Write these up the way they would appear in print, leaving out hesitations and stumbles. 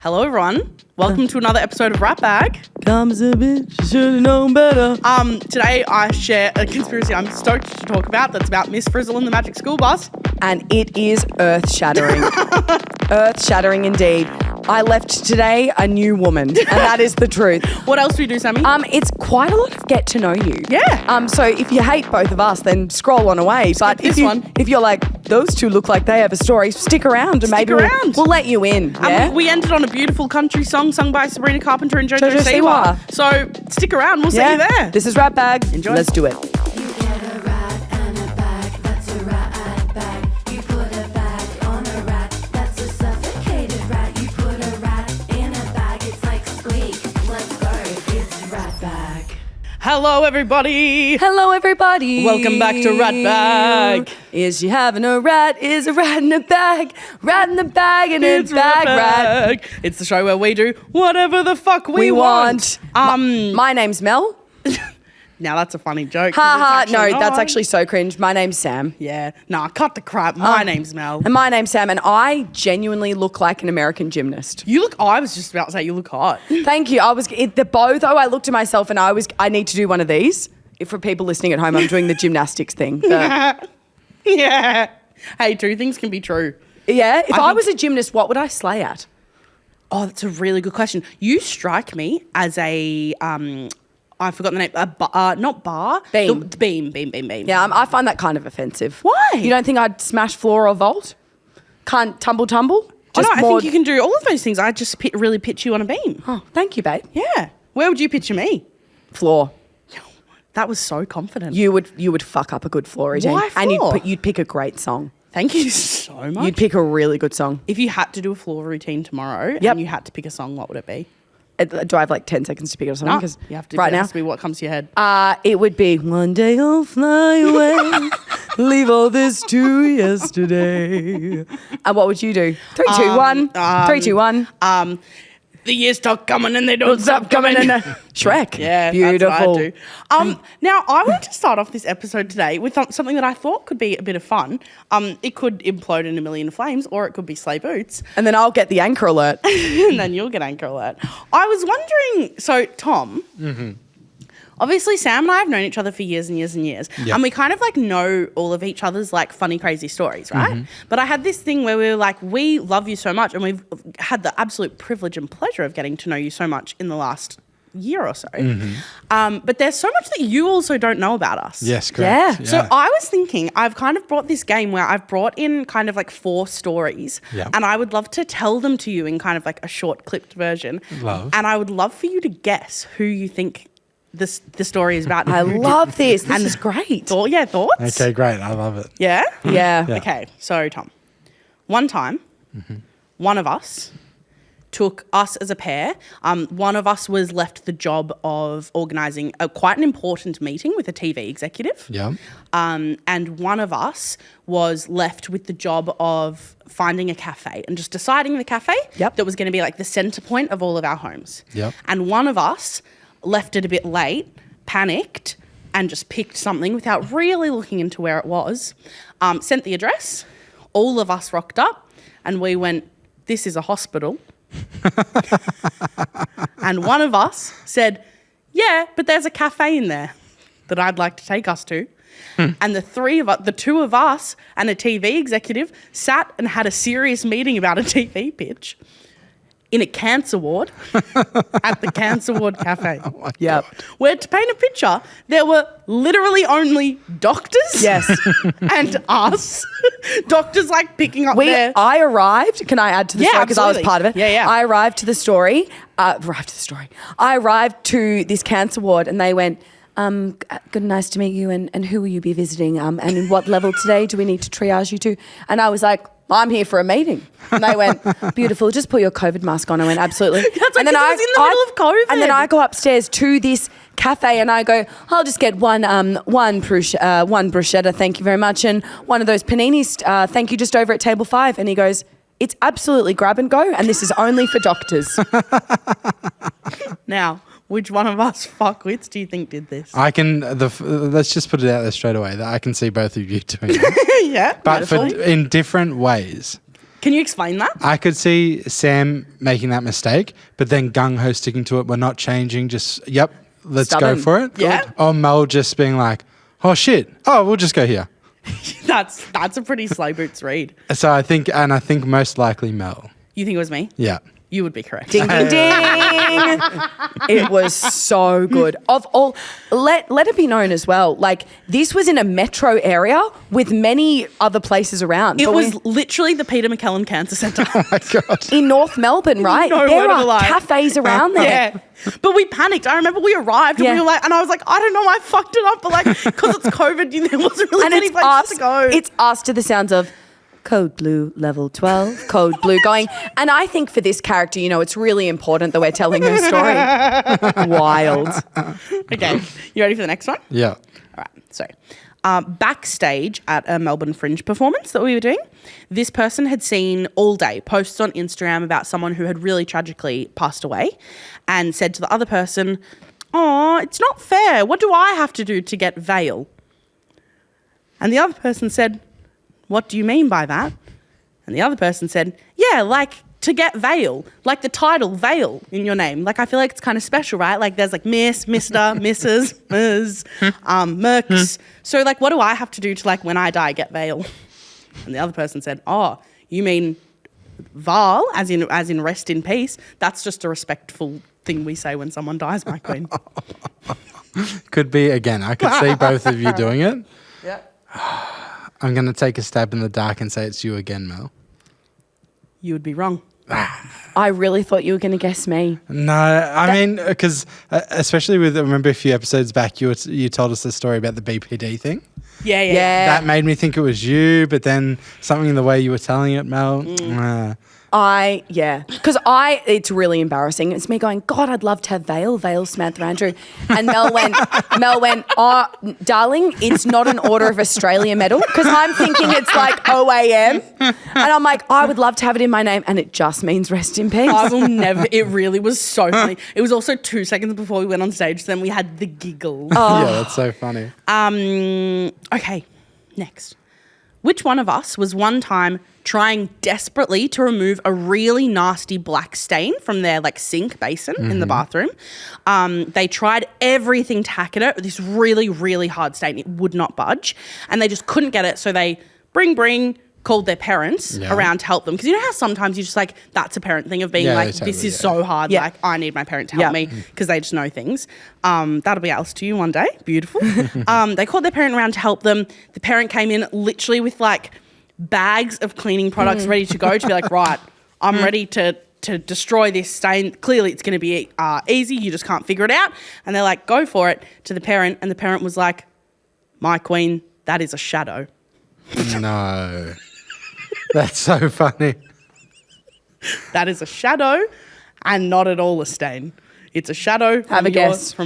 Hello, everyone. Welcome to another episode of Ratbag. Comes a bitch, should have known better. Today I share a conspiracy I'm stoked to talk about that's about Miss Frizzle and the Magic School Bus. And it is earth-shattering. Earth-shattering indeed. I left today a new woman, and that is the truth. What else do you do, Sammy? It's quite a lot of get to know you. Yeah. So if you hate both of us, then scroll on away. But if you're like, those two look like they have a story, stick around and maybe we'll let you in. Yeah? We ended on a beautiful country song sung by Sabrina Carpenter and Jojo Siwa. So stick around. We'll see you there. This is Ratbag. Enjoy. Let's do it. Hello, everybody. Hello, everybody. Welcome back to Ratbag. Is you having a rat? Is a rat in a bag? Rat in the bag and it's bag rat. It's the show where we do whatever the fuck we want. My name's Mel. Now that's a funny joke. Ha ha. No, that's actually so cringe. My name's Sam. Yeah. Nah, cut the crap. My name's Mel. And my name's Sam, and I genuinely look like an American gymnast. I was just about to say you look hot. Thank you. I looked at myself and I need to do one of these. If for people listening at home, I'm doing the gymnastics thing. Yeah. Hey, two things can be true. Yeah. If I was a gymnast, what would I slay at? Oh, that's a really good question. You strike me as a I forgot the name. Not bar. Beam. Beam. Yeah, I find that kind of offensive. Why? You don't think I'd smash floor or vault? Can't tumble? I think you can do all of those things. I just really pitch you on a beam. Oh, thank you, babe. Yeah. Where would you picture me? Floor. That was so confident. You would fuck up a good floor routine. Why floor? And you'd pick a great song. Thank you so much. You'd pick a really good song. If you had to do a floor routine tomorrow and you had to pick a song, what would it be? Do I have like 10 seconds to pick it or something? No, you have to. Right now, has to be what comes to your head. It would be one day I'll fly away, leave all this to yesterday. And what would you do? 3, 2, 1. 3, 2, 1. The years stop coming and they don't stop coming. Shrek. Yeah, beautiful. That's what I do. Now, I wanted to start off this episode today with something that I thought could be a bit of fun. It could implode in a million flames, or it could be sleigh boots. And then I'll get the anchor alert. And then you'll get anchor alert. I was wondering, so Tom, obviously Sam and I have known each other for years and years and years. Yep. And we kind of like know all of each other's like funny, crazy stories, right? But I had this thing where we were like, we love you so much, and we've had the absolute privilege and pleasure of getting to know you so much in the last year or so. But there's so much that you also don't know about us. Yes, correct. Yeah. So I was thinking, I've kind of brought this game where I've brought in kind of like 4 stories, and I would love to tell them to you in kind of like a short clipped version. Love. And I would love for you to guess who you think the story is about. I love this. This is great. Thoughts? Okay, great. I love it. Yeah? Yeah. Okay, so Tom, one time, one of us took us as a pair. One of us was left the job of organising quite an important meeting with a TV executive. Yeah. And one of us was left with the job of finding a cafe and just deciding the cafe that was going to be like the centre point of all of our homes. Yep. And one of us left it a bit late, panicked, and just picked something without really looking into where it was. Sent the address. All of us rocked up and we went, this is a hospital. And one of us said, yeah, but there's a cafe in there that I'd like to take us to. And the 2 of us and a TV executive sat and had a serious meeting about a TV pitch in a cancer ward at the cancer ward cafe. Oh Yep. Where, to paint a picture, there were literally only doctors. Yes. And us. Doctors like picking up I arrived. Can I add to the story? Because I was absolutely. part of it. Yeah. I arrived to the story. I arrived to this cancer ward and they went, good, nice to meet you. And who will you be visiting? And in what level today do we need to triage you to? And I was like, I'm here for a meeting. And they went, beautiful, just put your COVID mask on. I went, absolutely. That's like, and then I was in the middle of COVID. And then I go upstairs to this cafe and I go, I'll just get one bruschetta, thank you very much. And one of those paninis, thank you, just over at table 5. And he goes, it's absolutely grab and go. And this is only for doctors. Now, which one of us fuckwits do you think did this? Let's just put it out there straight away that I can see both of you doing it. Yeah. But in different ways. Can you explain that? I could see Sam making that mistake, but then gung-ho sticking to it. We're not changing. Just, yep, let's Stubborn. go for it. Yeah. Or Mel just being like, oh, shit. Oh, we'll just go here. That's a pretty slow boots read. So I think most likely Mel. You think it was me? Yeah. You would be correct. Ding, ding, ding. It was so good. Of all, let it be known as well, like this was in a metro area with many other places around. It But was literally the Peter MacCallum Cancer Centre. Oh, my God. in North Melbourne, right? No There word of a are lie. cafes around there. Yeah. But we panicked. I remember we arrived and Yeah. we were like, and I was like, I don't know, I fucked it up. But like, because it's COVID, there wasn't really And many it's places us. to go. It's us to the sounds of code blue level 12, code blue going. And I think for this character, it's really important that we're telling her story. Wild. Okay. You ready for the next one? Yeah. All right. So, backstage at a Melbourne Fringe performance that we were doing, this person had seen all day posts on Instagram about someone who had really tragically passed away and said to the other person, "Oh, it's not fair. What do I have to do to get veil?" And the other person said, "What do you mean by that?" And the other person said, "Yeah, like to get veil, like the title veil in your name. Like I feel like it's kind of special, right? Like there's like Miss, Mr, Mrs, Ms, Mercs. So like what do I have to do to like when I die get veil?" And the other person said, "Oh, you mean Val, as in rest in peace? That's just a respectful thing we say when someone dies, my queen." Could be, again, I could see both of you doing it. Yeah. I'm going to take a stab in the dark and say it's you again, Mel. You would be wrong. I really thought you were going to guess me. No, I mean, because especially with, I remember a few episodes back, you told us the story about the BPD thing. Yeah. Yeah. That made me think it was you, but then something in the way you were telling it, Mel. Because it's really embarrassing. It's me going, God, I'd love to have Veil, Samantha Andrew. And Mel went, "Oh, darling, it's not an Order of Australia medal." Because I'm thinking it's like OAM. And I'm like, I would love to have it in my name. And it just means rest in peace. I will never. It really was so funny. It was also 2 seconds before we went on stage. Then we had the giggles. Yeah, that's so funny. Okay, next. Which one of us was one time trying desperately to remove a really nasty black stain from their like sink basin in the bathroom? They tried everything to hack at it with this really, really hard stain. It would not budge. And they just couldn't get it. So they called their parents around to help them. Because you know how sometimes you just like, that's a parent thing of being like, totally, this is so hard. Yeah. Like I need my parent to help me because they just know things. That'll be ours to you one day. Beautiful. They called their parent around to help them. The parent came in literally with like bags of cleaning products ready to go to be like, right, I'm ready to destroy this stain. Clearly it's going to be easy. You just can't figure it out. And they're like, go for it to the parent. And the parent was like, "My queen, that is a shadow." No. That's so funny. That is a shadow and not at all a stain. It's a shadow from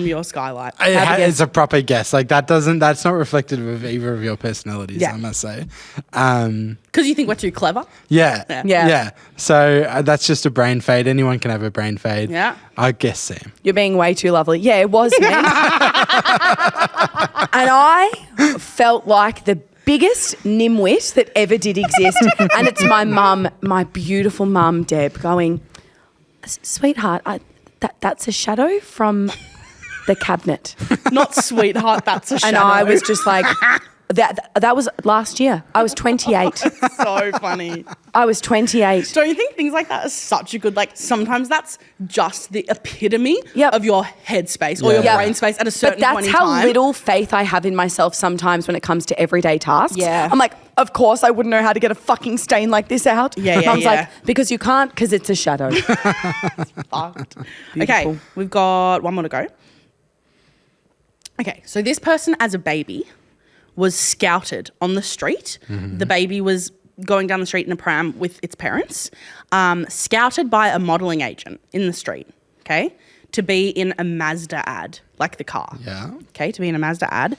your skylight. It's a proper guess. Like that's not reflective of either of your personalities, I must say. Because you think we're too clever? Yeah. So that's just a brain fade. Anyone can have a brain fade. Yeah. I guess Sam. You're being way too lovely. Yeah, it was me. And I felt like the biggest nimwit that ever did exist. And it's my mum, my beautiful mum, Deb, going, "Sweetheart, that's a shadow from the cabinet." Not sweetheart, that's a shadow. And I was just like, that was last year. I was 28. so funny. I was 28. Don't you think things like that are such a good, like, sometimes that's just the epitome of your headspace or your brain space at a certain point in time. But that's how little faith I have in myself sometimes when it comes to everyday tasks. Yeah. I'm like, of course I wouldn't know how to get a fucking stain like this out. Yeah, Mum's like, because you can't, because it's a shadow. Fucked. Okay, we've got one more to go. Okay, so this person as a baby was scouted on the street. Mm-hmm. The baby was going down the street in a pram with its parents, scouted by a modelling agent in the street, okay, to be in a Mazda ad, like the car. Yeah. Okay, to be in a Mazda ad.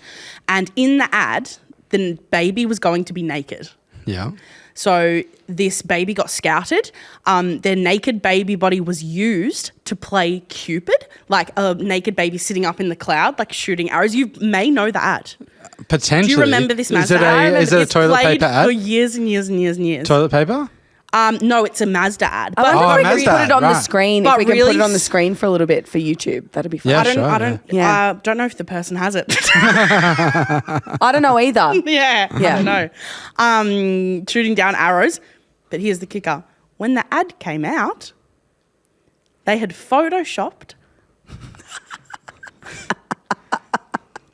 And in the ad, the baby was going to be naked. Yeah. So this baby got scouted. Their naked baby body was used to play Cupid, like a naked baby sitting up in the cloud, like shooting arrows. You may know the ad. Potentially. Do you remember this Mazda? Is it a toilet paper ad? For years and years and years and years. Toilet paper? No, it's a Mazda ad. I But wonder if we Mazda, could put it on the right. screen. But If we can put really it on the screen for a little bit for YouTube, that'd be fun. Yeah. I sure, don't know if the person has it. I don't know either. Yeah, Yeah. I don't know. Shooting down arrows. But here's the kicker. When the ad came out, they had photoshopped.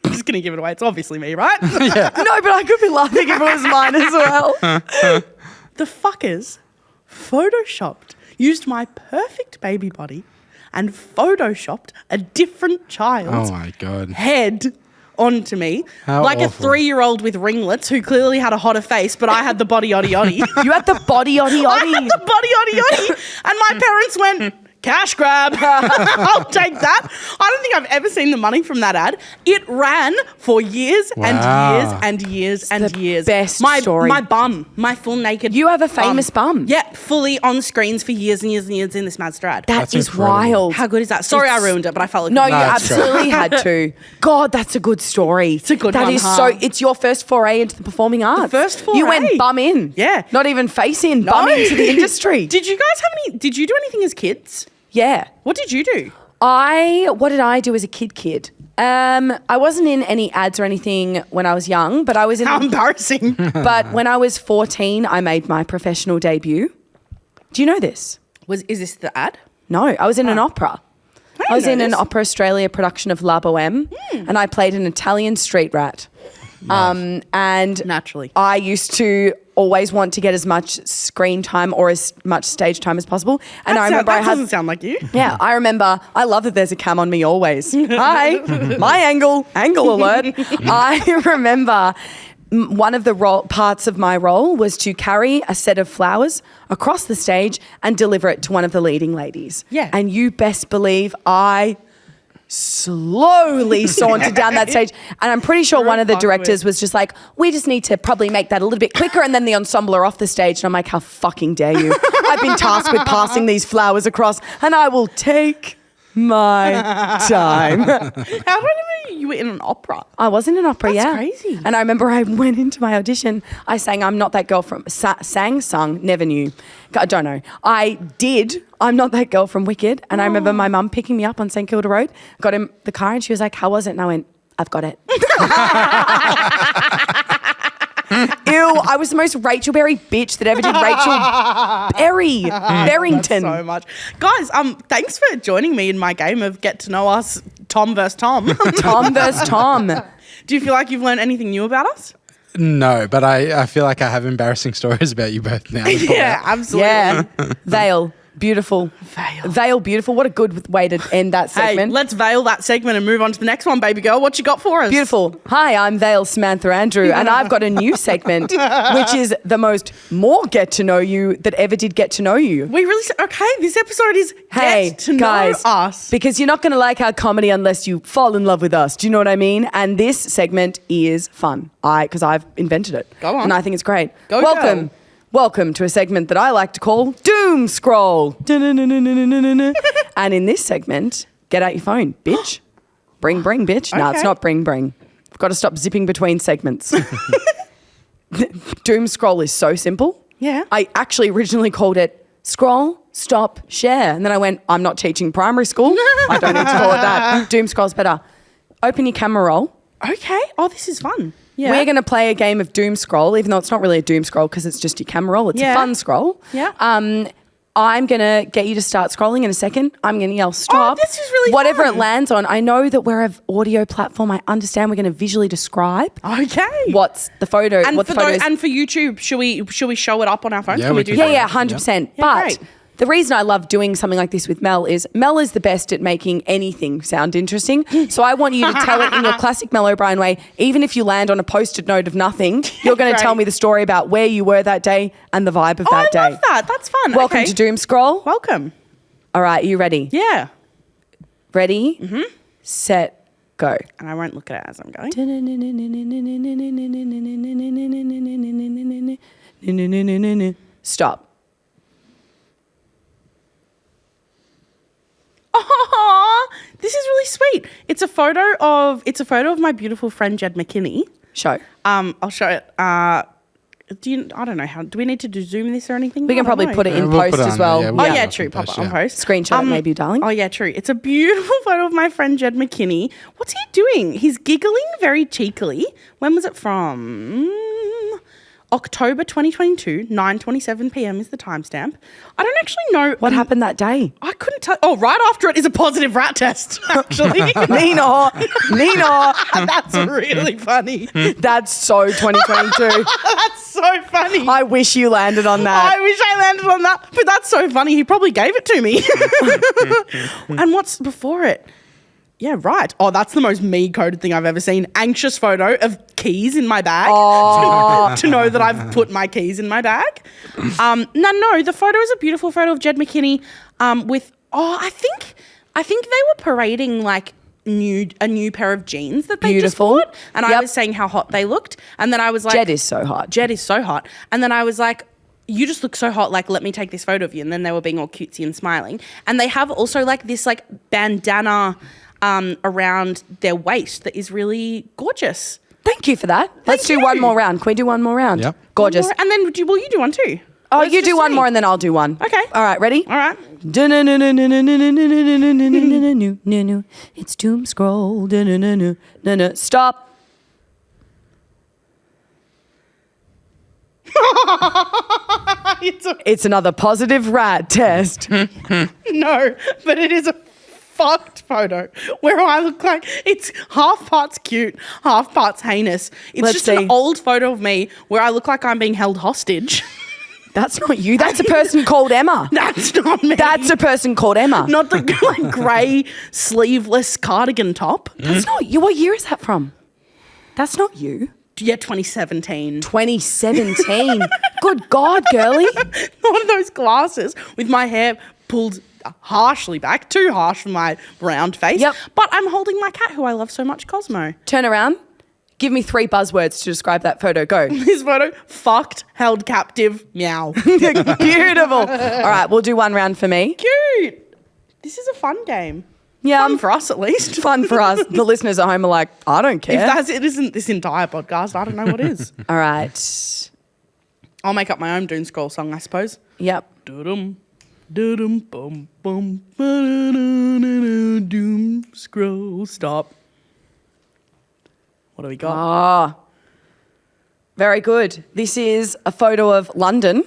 I'm just going to give it away. It's obviously me, right? No, but I could be laughing if it was mine as well. The fuckers photoshopped, used my perfect baby body and photoshopped a different child's Oh my God. head onto me. How like awful. a 3-year-old with ringlets who clearly had a hotter face, but I had the body-ody-ody. You had the I body-ody-ody. had the body-ody-ody. And my parents went, cash grab. I'll take that. I don't think I've ever seen the money from that ad. It ran for years Wow. and years and years and the years. best my, story. My bum, my full naked You have a famous bum. Yeah, fully on screens for years and years and years in this Mazda ad. That That's is incredible. wild. How good is that? Sorry, I ruined it, but I felt like No, you No, it's great. absolutely had to. God, that's a good story. It's a good That one, is huh? so. It's your first foray into the performing arts. first You foray. went bum in. Yeah. Not even face in. Bum into the industry. Did you guys have any? Did you do anything as kids? Yeah. What did you do? What did I do as a kid? I wasn't in any ads or anything when I was young, but I was in. How embarrassing! But when I was 14, I made my professional debut. Do you know this? Is this the ad? No, I was in an opera. I was know in an this. Opera Australia production of La Boheme, and I played an Italian street rat. And Naturally. I used to always want to get as much screen time or as much stage time as possible. And I remember that doesn't sound like you. yeah, I remember. I love that there's a cam on me always. Hi, my angle alert. I remember one of the parts of my role was to carry a set of flowers across the stage and deliver it to one of the leading ladies. Yeah. And you best believe I slowly sauntered down that stage. And I'm pretty sure one of the directors was just like, we just need to probably make that a little bit quicker. And then the ensemble are off the stage. And I'm like, how fucking dare you? I've been tasked with passing these flowers across and I will take my time. How do I remember you were in an opera? I was in an opera, That's yeah. crazy. And I remember I went into my audition. I sang I'm Not That Girl from... sung, never knew. I don't know. I did I'm Not That Girl from Wicked. And I remember my mum picking me up on St Kilda Road, got in the car and she was like, how was it? And I went, I've got it. Ew, I was the most Rachel Berry bitch that ever did Rachel Berry. Berrington. So much. Guys, thanks for joining me in my game of Get to Know Us, Tom versus Tom. Tom versus Tom. Do you feel like you've learned anything new about us? No, but I feel like I have embarrassing stories about you both now. Yeah, absolutely. Yeah. Vale. Beautiful. Vale, beautiful. What a good way to end that Hey, segment. let's veil that segment and move on to the next one, baby girl. What you got for us? Beautiful. Hi, I'm Vale Samantha Andrew, and I've got a new segment, which is the most more get to know you that ever did get to know you. We really okay. This episode is Hey, Get to guys, Know Us. because you're not going to like our comedy unless you fall in love with us. Do you know what I mean? And this segment is fun. Because I've invented it. Go on. And I think it's great. Go, Welcome. girl. Welcome to a segment that I like to call Doom Scroll. And in this segment, get out your phone, bitch. Bring, bitch. No, it's Okay. not bring. I've got to stop zipping between segments. Doom Scroll is so simple. Yeah. I actually originally called it Scroll, Stop, Share. And then I went, I'm not teaching primary school. I don't need to call it that. Doom Scroll's better. Open your camera roll. Okay. Oh, this is fun. Yeah. We're going to play a game of Doom Scroll, even though it's not really a Doom Scroll because it's just your camera roll. It's Yeah. a fun scroll. Yeah. I'm going to get you to start scrolling in a second. I'm going to yell stop. this is really Whatever fun. it lands on. I know that we're an audio platform. I understand we're going to visually describe Okay. what's the photo, And what for the photo is. and for YouTube, should we show it up on our phones? Yeah, Can we we do can. Yeah, that? yeah, 100%. Yeah, But great. the reason I love doing something like this with Mel is the best at making anything sound interesting. So I want you to tell it in your classic Mel O'Brien way. Even if you land on a post-it note of nothing, you're going to Great. tell me the story about where you were that day and the vibe of Oh, that day. I love that. That's fun. Welcome okay. to Doom Scroll. Welcome. All right, you ready? Yeah. Ready, set, go. And I won't look at it as I'm going. Stop. Oh, this is really sweet. It's a photo of my beautiful friend Jed McKinney. Show. I'll show it. I don't know how. Do we need to zoom this or anything? We can probably put it in we'll post put it as on well. there, yeah, Oh we'll yeah, put it true. on Pop post, it on yeah. post. Screenshot it maybe, darling. Oh yeah, true. It's a beautiful photo of my friend Jed McKinney. What's he doing? He's giggling very cheekily. When was it from? October 2022, 9:27 p.m. is the timestamp. I don't actually know What happened that day? I couldn't tell. Oh, right after it is a positive rat test. Actually, Nino. that's really funny. That's so 2022. That's so funny. I wish you landed on that. I wish I landed on that, but that's so funny. He probably gave it to me. And what's before it? Yeah, right. Oh, that's the most me-coded thing I've ever seen. Anxious photo of keys in my bag to know that I've put my keys in my bag. No, the photo is a beautiful photo of Jed McKinney with, I think they were parading like a new pair of jeans that they just bought. And I was saying how hot they looked. And then I was like, Jed is so hot. Jed is so hot. And then I was like, you just look so hot, like, let me take this photo of you. And then they were being all cutesy and smiling. And they have also like this like bandana around their waist that is really gorgeous. Thank you for that. Let's do one more round. Can we do one more round? Yep. Gorgeous. And then will you do one too? Oh, Let's you just do one see. more and then I'll do one. Okay. All right, ready? All right. It's doom scroll. Stop. It's another positive rat test. No, but it is a fucked photo where I look like it's half parts cute, half parts heinous. It's Let's just see. an old photo of me where I look like I'm being held hostage. That's not you. That's a person called Emma. That's not me. That's a person called Emma. not the like grey sleeveless cardigan top. That's not you. What year is that from? That's not you. Yeah, 2017. 2017. Good God, girly. One of those glasses with my hair pulled harshly back, too harsh for my round face. Yep. But I'm holding my cat who I love so much, Cosmo. Turn around. Give me 3 buzzwords to describe that photo. Go. This photo, fucked, held captive, meow. Beautiful. All right, we'll do one round for me. Cute. This is a fun game. Yeah. Fun for us, at least. Fun for us. The listeners at home are like, I don't care. If it isn't this entire podcast, I don't know what is. All right. I'll make up my own Doom Scroll song, I suppose. Yep. Doo-dum, doo-dum, bum, bum, ba-da-da-da-da, Doom Scroll, stop. What do we got? Ah. Very good. This is a photo of London.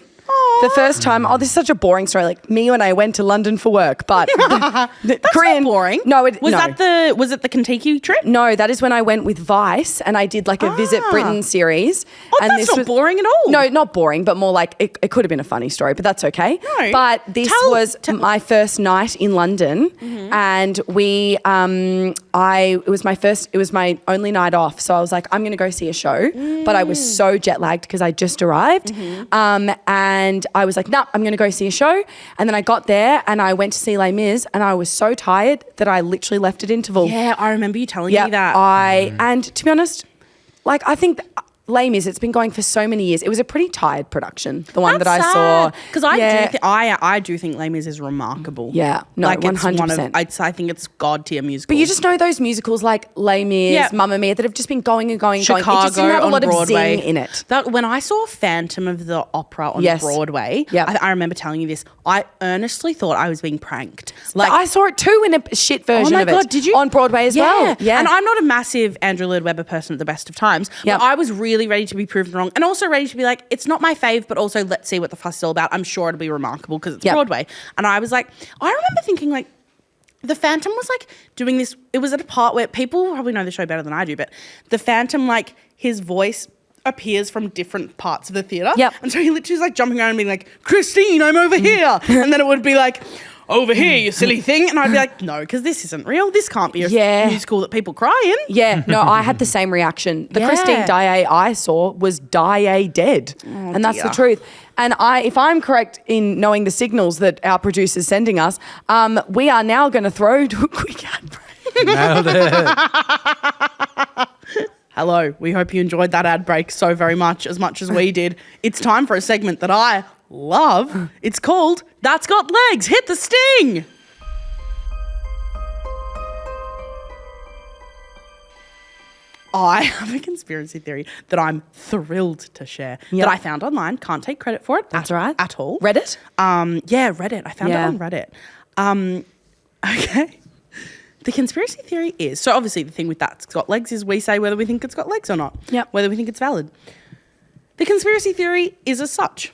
The first time, this is such a boring story. Like me when I went to London for work, but That's Korean not boring. No, was it the Kentucky trip? No, that is when I went with Vice and I did like a Visit Britain series. Oh, and that's not boring at all. No, not boring, but more like it could have been a funny story, but that's okay. No. But this was my first night in London, and it was my only night off. So I was like, I'm going to go see a show, but I was so jet lagged because I just arrived, and I was like, nah, I'm going to go see a show. And then I got there and I went to see Les Mis, and I was so tired that I literally left at interval. Yeah, I remember you telling me that. And to be honest, like I think Les Mis, it's been going for so many years. It was a pretty tired production, the one that I saw. Because I do think Les Mis is remarkable. Yeah, no, like 100%. I think it's god tier musical. But you just know those musicals like Les Mis, Mamma Mia, that have just been going and going and going. It just didn't have a lot of zing in it. When I saw Phantom of the Opera on Broadway, I remember telling you this, I earnestly thought I was being pranked. Like I saw it too in a shit version of it. Oh my God, did you? On Broadway as well. Yeah. And I'm not a massive Andrew Lloyd Webber person at the best of times, but I was really ready to be proven wrong and also ready to be like, it's not my fave, but also let's see what the fuss is all about. I'm sure it'll be remarkable because it's Broadway. And I was like, I remember thinking like, the Phantom was like doing this, it was at a part where people probably know the show better than I do, but the Phantom, like his voice appears from different parts of the theatre. Yep. And so he literally is like jumping around and being like, Christine, I'm over here. And then it would be like, over here, you silly thing. And I'd be like, no, because this isn't real. This can't be a musical that people cry in. Yeah, no, I had the same reaction. The Christine Daae I saw was Daae dead. And that's the truth. And if I'm correct in knowing the signals that our producer's sending us, we are now going to throw to a quick ad break. Nailed it. Hello, we hope you enjoyed that ad break so very much as we did. It's time for a segment that I love. It's called That's Got Legs, Hit the Sting. I have a conspiracy theory that I'm thrilled to share that I found online. Can't take credit for it. That's right. At all. Reddit? Yeah, Reddit. I found it on Reddit. Okay. The conspiracy theory is, so obviously the thing with that, it's got legs, is we say whether we think it's got legs or not. Yep. Whether we think it's valid. The conspiracy theory is as such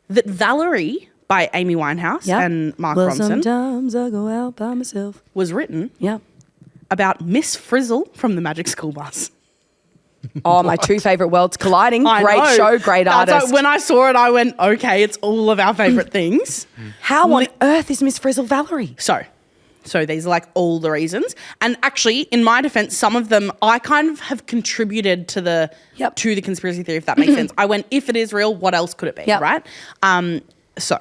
that Valerie by Amy Winehouse and Mark Ronson sometimes I go out by myself. was written Yep. about Miss Frizzle from the Magic School Bus. Oh, my two favourite worlds colliding. I Great know. show, great That's artist. like, when I saw it, I went, okay, it's all of our favourite things. How on earth is Miss Frizzle Valerie? So these are like all the reasons. And actually, in my defense, some of them I kind of have contributed to the conspiracy theory, if that makes sense. I went, if it is real, what else could it be, right? So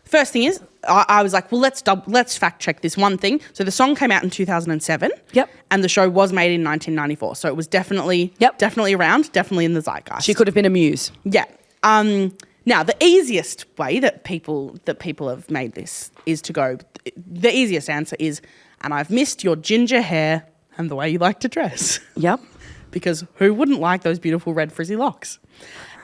first thing is, I was like, well, let's fact check this one thing. So the song came out in 2007. Yep. And the show was made in 1994. So it was definitely around, definitely in the zeitgeist. She could have been a muse. Yeah. Now, the easiest way that people have made this is to go, the easiest answer is, and I've missed your ginger hair and the way you like to dress. Yep. Because who wouldn't like those beautiful red frizzy locks?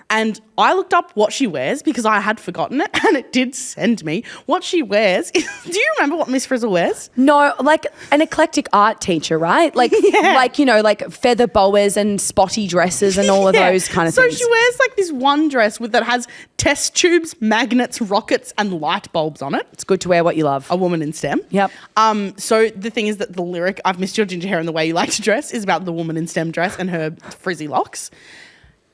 And I looked up what she wears because I had forgotten it, and it did send me what she wears. Do you remember what Miss Frizzle wears? No, like an eclectic art teacher, right? Like, like feather boas and spotty dresses and all of those kind of things. So she wears like this one dress that has test tubes, magnets, rockets, and light bulbs on it. It's good to wear what you love. A woman in STEM. Yep. So the thing is that the lyric, I've missed your ginger hair and the way you like to dress, is about the woman in STEM dress and her frizzy locks.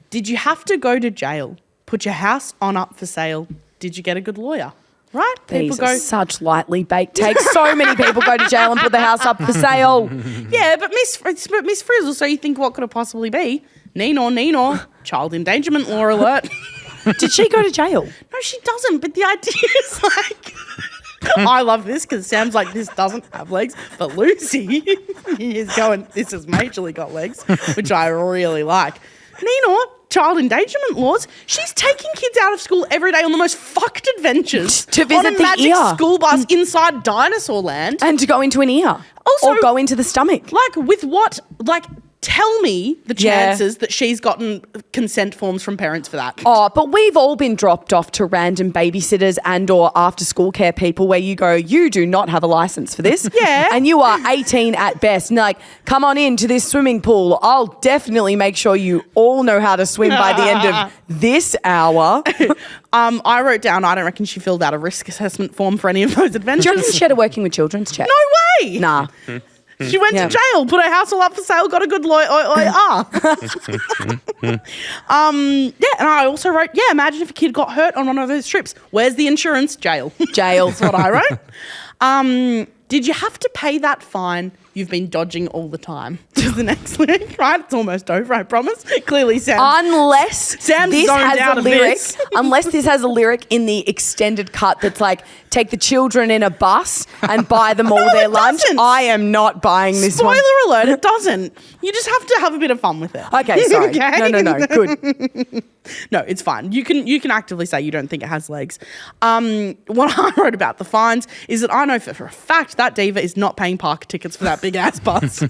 Did you have to go to jail? Put your house on up for sale? Did you get a good lawyer? Right? These are such lightly baked takes. So many people go to jail and put the house up for sale. Yeah, but Miss Frizzle, so you think what could it possibly be? Neenor, child endangerment law alert. Did she go to jail? No, she doesn't, but the idea is like... I love this because it sounds like this doesn't have legs, but Lucy is going, this has majorly got legs, which I really like. Neenor, child endangerment laws. She's taking kids out of school every day on the most fucked adventures to visit on a the magic ear school bus inside Dinosaur Land, and to go into an ear, also, or go into the stomach. Like with what? Like tell me the chances that she's gotten consent forms from parents for that. Oh, but we've all been dropped off to random babysitters and or after school care people where you go, you do not have a license for this. Yeah. And you are 18 at best. And like, come on into this swimming pool. I'll definitely make sure you all know how to swim by the end of this hour. I wrote down, I don't reckon she filled out a risk assessment form for any of those adventures. Do you reckon she had a working with children's check? No way. Nah. She went to jail, put her house all up for sale, got a good lawyer. And I also wrote, imagine if a kid got hurt on one of those trips. Where's the insurance? Jail. Jail. That's what I wrote. Did you have to pay that fine you've been dodging all the time? Is the next lyric, right? It's almost over, I promise. Clearly, Sam's this zoned out has a of lyric, this. unless this has a lyric in the extended cut that's like, take the children in a bus and buy them all their lunch. Doesn't. I am not buying this Spoiler one. alert, it doesn't. You just have to have a bit of fun with it. Okay, sorry. Okay? No, good. No, it's fine. You can actively say you don't think it has legs. What I wrote about the fines is that I know for a fact that diva is not paying park tickets for that big ass bus.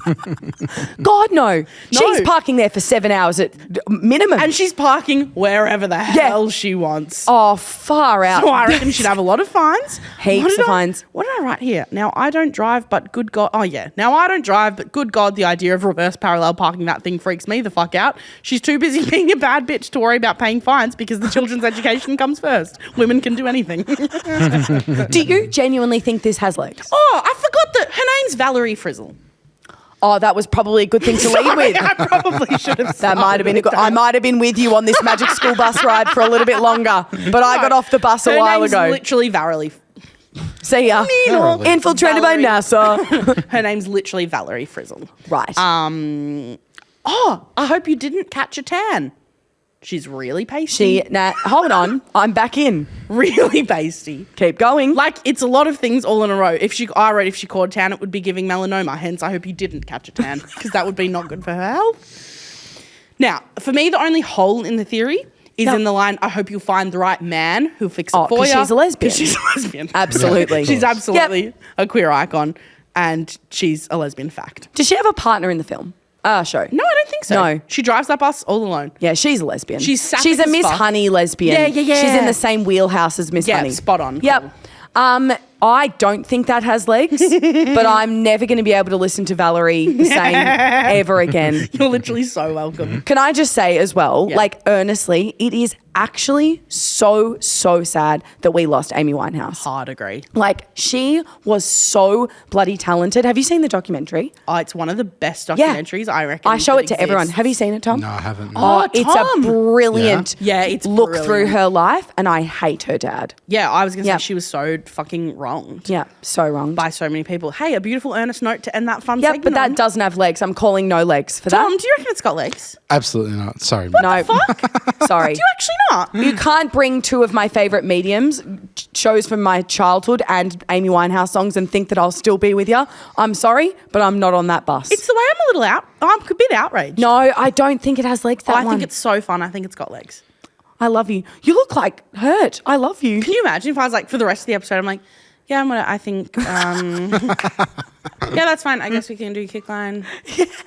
God, no. She's parking there for 7 hours at minimum. And she's parking wherever the hell she wants. Oh, far out. So I reckon she'd have a lot of fines. Heaps of fines. What did I write here? Now, I don't drive, but good God. Oh, yeah. Now, I don't drive, but good God, the idea of reverse parallel parking that thing freaks me the fuck out. She's too busy being a bad bitch to worry about paying fines because the children's education comes first. Women can do anything. Do you genuinely think this has legs? Oh, I forgot that her name's Valerie Frizzle. Oh, that was probably a good thing to lead with. I probably should have. That might have been I might have been with you on this magic school bus ride for a little bit longer, but I got off the bus a while ago. Her name's literally Valerie. See ya. Infiltrated by NASA. Her name's literally Valerie Frizzle. Right. I hope you didn't catch a tan. She's really pasty. Hold on. I'm back in. Really pasty. Keep going. Like, it's a lot of things all in a row. If she caught tan, it would be giving melanoma. Hence, I hope you didn't catch a tan because that would be not good for her health. Now, for me, the only hole in the theory is in the line, I hope you'll find the right man who'll fix it for you. She's a lesbian. She's a lesbian. Absolutely. She's absolutely a queer icon, and she's a lesbian fact. Does she have a partner in the film? Show. No, I don't think so. No. She drives that bus all alone. Yeah, she's a lesbian. She's sapphic a as Miss fuck. Honey lesbian. Yeah. She's in the same wheelhouse as Miss Yeah, Honey. spot on. Yep. Cool. I don't think that has legs, but I'm never going to be able to listen to Valerie the same ever again. You're literally so welcome. Can I just say as well, Yeah. like earnestly, it is actually so sad that we lost Amy Winehouse. Hard agree. Like, she was so bloody talented. Have you seen the documentary? Oh, it's one of the best Yeah. documentaries, I reckon. I show that it to everyone. exists. Have you seen it, Tom? No, I haven't. Oh, it's Tom. a brilliant Yeah, it's look brilliant. through her life, and I hate her dad. Yeah, I was going to Yeah. say she was so fucking wronged Yeah, so wrong. by so many people. Hey, a beautiful earnest note to end that fun Yeah, segment but that on. doesn't have legs. I'm calling no legs for Tom, that. do you reckon it's got legs? Absolutely not. Sorry. No. Sorry. Do you actually not? You can't bring two of my favourite mediums, shows from my childhood and Amy Winehouse songs, and think that I'll still be with you. I'm sorry, but I'm not on that bus. It's the way I'm a bit outraged. No, I don't think it has legs, that I one. think it's so fun. I think it's got legs. I love you. You look like hurt. I love you. Can you imagine if I was like, for the rest of the episode, I'm like, yeah, I think, yeah, that's fine. I guess we can do kick line.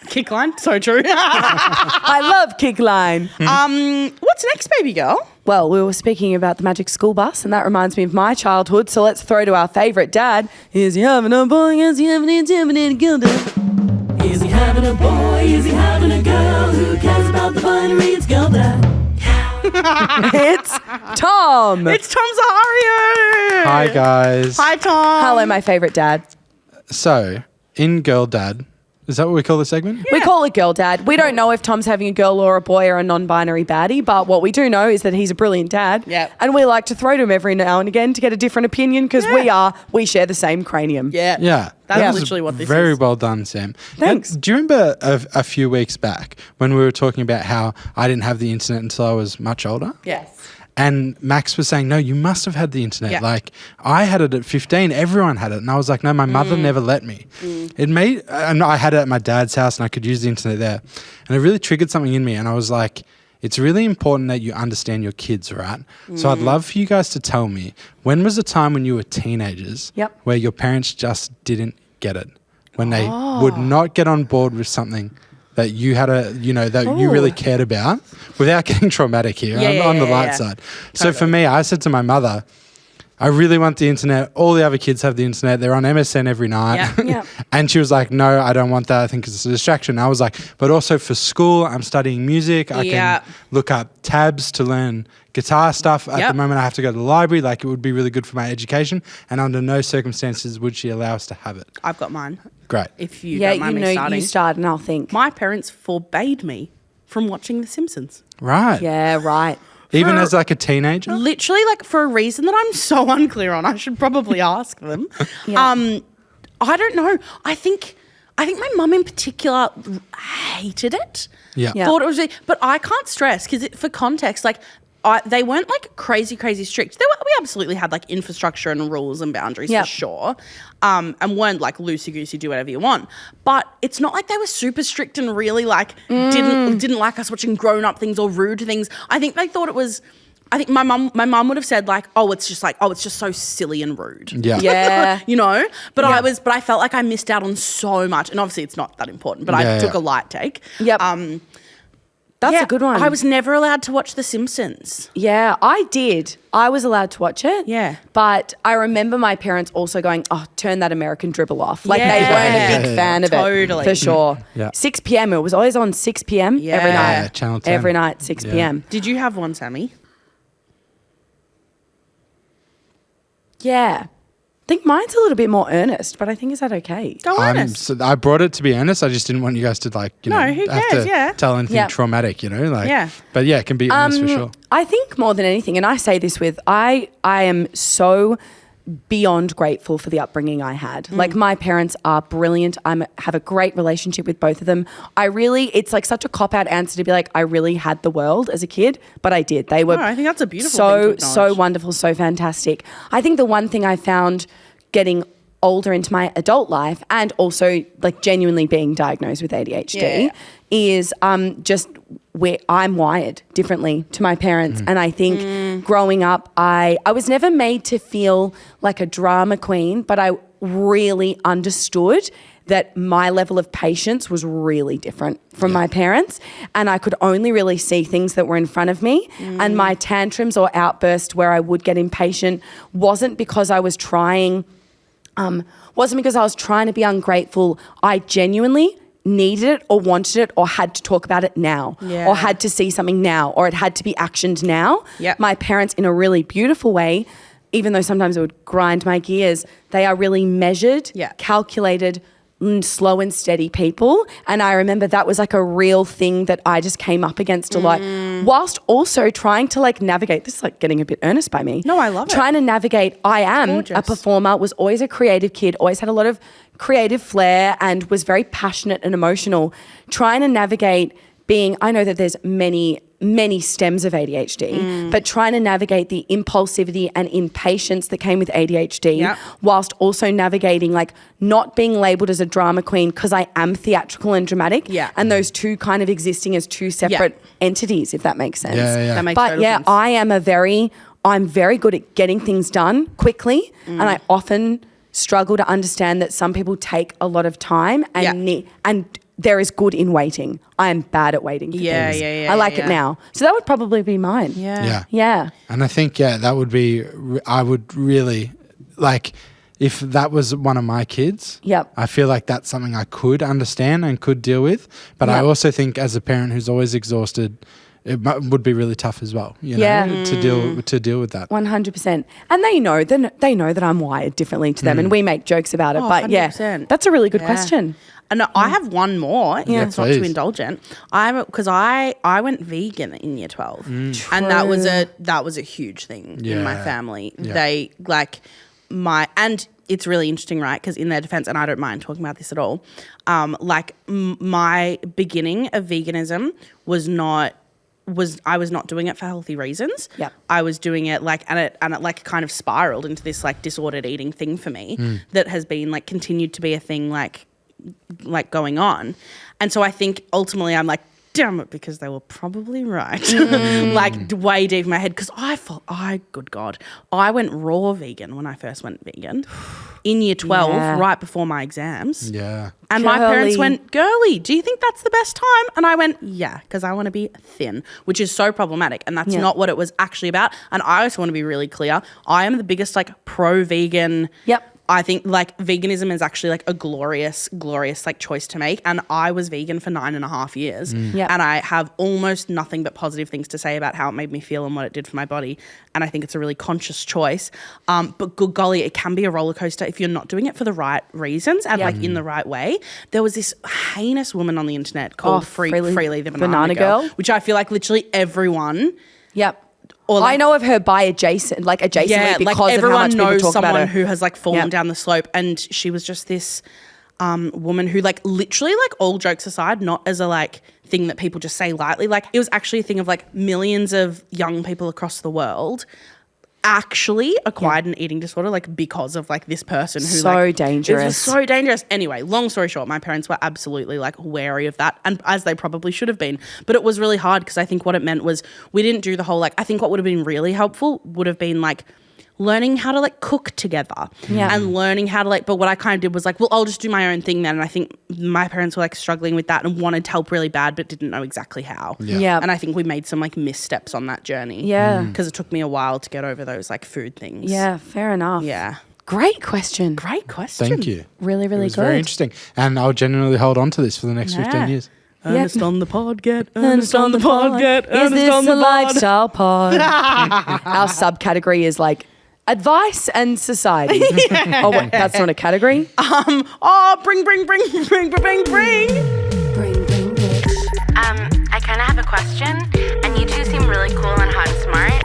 Kick line? So true. I love kick line. What's next, baby girl? Well, we were speaking about the magic school bus, and that reminds me of my childhood. So let's throw to our favourite dad. Is he having a boy? Is he having a intimidating girl? Is he having a boy? Is he having a girl? Who cares about the binary? It's girl dad. It's Tom. It's Tom Zahario. Hi, guys. Hi, Tom. Hello, my favourite dad. So, in Girl Dad, is that what we call the segment? We call it girl dad. We don't know if Tom's having a girl or a boy or a non-binary baddie, but what we do know is that he's a brilliant dad. Yep. And we like to throw to him every now and again to get a different opinion because we share the same cranium. Yeah. Yeah. That's That was literally what this Very is. well done, Sam. Thanks. Now, do you remember a few weeks back when we were talking about how I didn't have the internet until I was much older? Yes. And Max was saying, no, you must have had the internet. Yeah. Like, I had it at 15. Everyone had it. And I was like, no, my mother never let me. It made, and I had it at my dad's house and I could use the internet there. And it really triggered something in me. And I was like, it's really important that you understand your kids, right? So I'd love for you guys to tell me, when was the time when you were teenagers where your parents just didn't get it? When they would not get on board with something that you had you really cared about, without getting traumatic here, on the light side. So for me, I said to my mother, I really want the internet. All the other kids have the internet. They're on MSN every night. Yeah. And she was like, no, I don't want that. I think it's a distraction. I was like, but also for school, I'm studying music. I can look up tabs to learn guitar stuff. At the moment, I have to go to the library. Like, it would be really good for my education. And under no circumstances would she allow us to have it. I've got mine. Great. If you don't mind me starting. you start and I'll think. My parents forbade me from watching The Simpsons. Right. Yeah, right. Even For- as like a teenager? Literally, like, for a reason that I'm so unclear on. I should probably ask them. Yeah. I don't know. I think my mum in particular hated it. Yeah. Thought it was, but I can't stress because for context, like, they weren't like crazy strict. We absolutely had like infrastructure and rules and boundaries for sure, and weren't like loosey goosey, do whatever you want. But it's not like they were super strict and really like didn't like us watching grown up things or rude things. I think they thought it was. I think my mum would have said like, it's just so silly and rude. Yeah. Yeah. You know, but I felt like I missed out on so much, and obviously it's not that important. But I took a light take. Yep. That's a good one. I was never allowed to watch The Simpsons. Yeah, I did. I was allowed to watch it. Yeah. But I remember my parents also going, turn that American dribble off. Like, they Yeah. weren't a big fan of it. Totally. For sure. Yeah. 6 p.m. It was always on 6 p.m. every Yeah. night. Yeah, Channel 10. Every night, 6 Yeah. p.m. Did you have one, Sammy? Yeah. I think mine's a little bit more earnest, but I think, is that okay? Go honest. So I brought it to be earnest. I just didn't want you guys to like, No, who have cares? to Yeah. tell anything Yeah. traumatic, like. Yeah. But yeah, it can be earnest for sure. I think more than anything, and I say this with, I am so beyond grateful for the upbringing I had. Like, my parents are brilliant. I have a great relationship with both of them. It's like such a cop-out answer to be like, I really had the world as a kid, but I did. They were No, I think that's a beautiful thing to so acknowledge. wonderful, so fantastic. I think the one thing I found getting older into my adult life, and also like genuinely being diagnosed with ADHD, is just where I'm wired differently to my parents. And I think growing up, I was never made to feel like a drama queen, but really understood that my level of patience was really different from my parents, and I could only really see things that were in front of me. And my tantrums or outbursts where I would get impatient wasn't because I was trying to be ungrateful. I genuinely needed it or wanted it or had to talk about it now or had to see something now or it had to be actioned now. Yep. My parents, in a really beautiful way, even though sometimes it would grind my gears, they are really measured, calculated, slow and steady people. And I remember that was like a real thing that I just came up against a lot, whilst also trying to like navigate. This is like getting a bit earnest by me. No, I love it. Trying to navigate. I am a performer, was always a creative kid, always had a lot of creative flair and was very passionate and emotional. Trying to navigate being, I know that there's many stems of ADHD, but trying to navigate the impulsivity and impatience that came with ADHD, whilst also navigating like not being labelled as a drama queen because I am theatrical and dramatic, and those two kind of existing as two separate entities, if that makes sense. That makes but total sense. I'm very good at getting things done quickly, and I often struggle to understand that some people take a lot of time and there is good in waiting. I am bad at waiting for things. I like it now. So that would probably be mine. Yeah. And I think, that would be, I would really, like, if that was one of my kids, I feel like that's something I could understand and could deal with. But I also think as a parent who's always exhausted, it would be really tough as well, you know, to deal with that. 100%. And they know that I'm wired differently to them, and we make jokes about it. But 100%. that's a really good question. And I have one more. It's not please. too indulgent. Because I went vegan in year 12, and that was a huge thing in my family. They and it's really interesting, right? Because in their defense, and I don't mind talking about this at all, my beginning of veganism I was not doing it for healthy reasons. I was doing it and it like kind of spiraled into this like disordered eating thing for me that has been like continued to be a thing like going on. And so I think ultimately I'm like, damn it, because they were probably right. Like way deep in my head, because good God, I went raw vegan when I first went vegan in year 12, right before my exams. And my parents went, girly, do you think that's the best time? And I went, yeah, because I want to be thin, which is so problematic. And that's not what it was actually about. And I also want to be really clear. I am the biggest like pro-vegan. I think like veganism is actually like a glorious like choice to make. And I was vegan for 9.5 years. And I have almost nothing but positive things to say about how it made me feel and what it did for my body. And I think it's a really conscious choice. But good golly, it can be a roller coaster if you're not doing it for the right reasons and like in the right way. There was this heinous woman on the internet called Freely the Banana Girl, which I feel like literally everyone. Or I know of her adjacently because everyone of how much people knows talk about someone her. who has like fallen down the slope, and she was just this woman who like literally, like, all jokes aside, not as a like thing that people just say lightly, like it was actually a thing of like millions of young people across the world actually acquired an eating disorder like because of like this person who dangerous. It was so dangerous. Anyway, long story short, my parents were absolutely like wary of that, and as they probably should have been. But it was really hard because I think what it meant was we didn't do the whole like, I think what would have been really helpful would have been like learning how to like cook together and learning how to like, but what I kind of did was like, well, I'll just do my own thing then. And I think my parents were like struggling with that and wanted help really bad, but didn't know exactly how. And I think we made some like missteps on that journey. Because it took me a while to get over those like food things. Fair enough. Great question. Thank you. Really, really good. Very interesting. And I'll genuinely hold on to this for the next 15 years. Ernest on the pod, get Ernest on the pod, get Ernest on the pod. Is this a lifestyle pod? Our subcategory is like advice and society. Oh, wait, that's not a category? Bring. I kind of have a question, and you two seem really cool and hot and smart.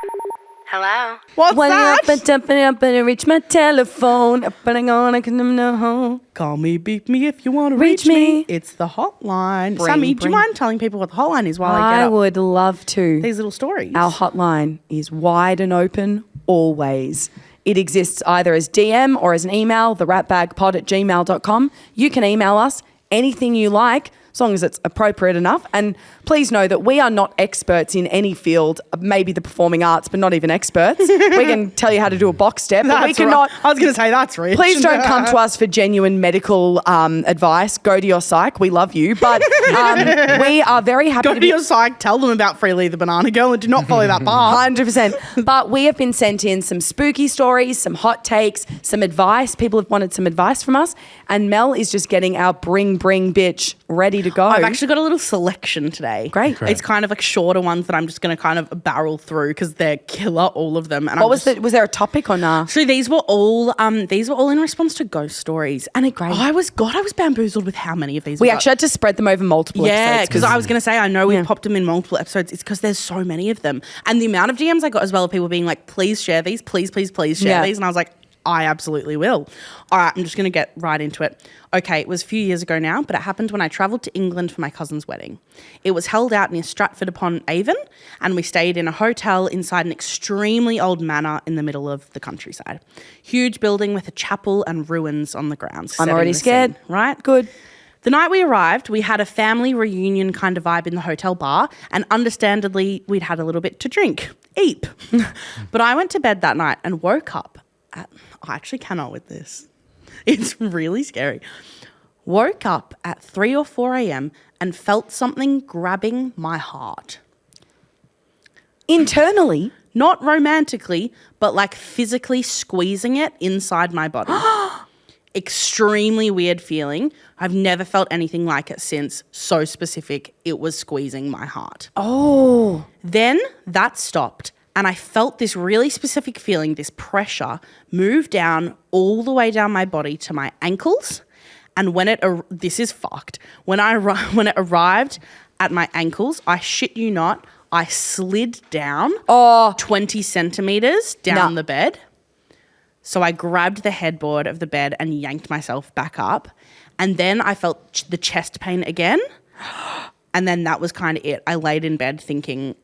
Hello? What's that? Up and reach my telephone. Up and on, I can know. Call me, beep me if you want to reach me. It's the hotline. Sammy, do you mind telling people what the hotline is while I get up? I would love to. These little stories. Our hotline is wide and open always. It exists either as DM or as an email, theratbagpod@gmail.com. You can email us anything you like, as long as it's appropriate enough. And please know that we are not experts in any field, maybe the performing arts, but not even experts. We can tell you how to do a box step, but we That's cannot. right. I was going to say that's rich. Please don't come to us for genuine medical advice. Go to your psych. We love you. But we are very happy Go to to be... your psych, tell them about Freely the Banana Girl and do not follow that path. 100%. But we have been sent in some spooky stories, some hot takes, some advice. People have wanted some advice from us. And Mel is just getting our bring bitch ready to go. I've actually got a little selection today. Great. It's kind of like shorter ones that I'm just going to kind of barrel through because they're killer, all of them. And What was there a topic on So these were all in response to ghost stories. And Great. I was bamboozled with how many of these we got. actually had to spread them over multiple Yeah, episodes. because I was going to say, I know we've popped them in multiple episodes. It's because there's so many of them. And the amount of DMs I got as well of people being like, please share these, please share these. And I was like, I absolutely will. All right, I'm just going to get right into it. Okay, it was a few years ago now, but it happened when I travelled to England for my cousin's wedding. It was held out near Stratford-upon-Avon, and we stayed in a hotel inside an extremely old manor in the middle of the countryside. Huge building with a chapel and ruins on the grounds. I'm already scared. Right? Good. The night we arrived, we had a family reunion kind of vibe in the hotel bar, and understandably, we'd had a little bit to drink. Eep. But I went to bed that night and woke up I actually cannot with this. It's really scary. Woke up at 3 or 4 a.m. and felt something grabbing my heart. Internally? Not romantically, but like physically squeezing it inside my body. Extremely weird feeling. I've never felt anything like it since. So specific, it was squeezing my heart. Oh. Then that stopped. And I felt this really specific feeling, this pressure, move down all the way down my body to my ankles. And when this is fucked. When it arrived at my ankles, I shit you not, I slid down 20 centimeters down the bed. So I grabbed the headboard of the bed and yanked myself back up. And then I felt the chest pain again. And then that was kind of it. I laid in bed thinking,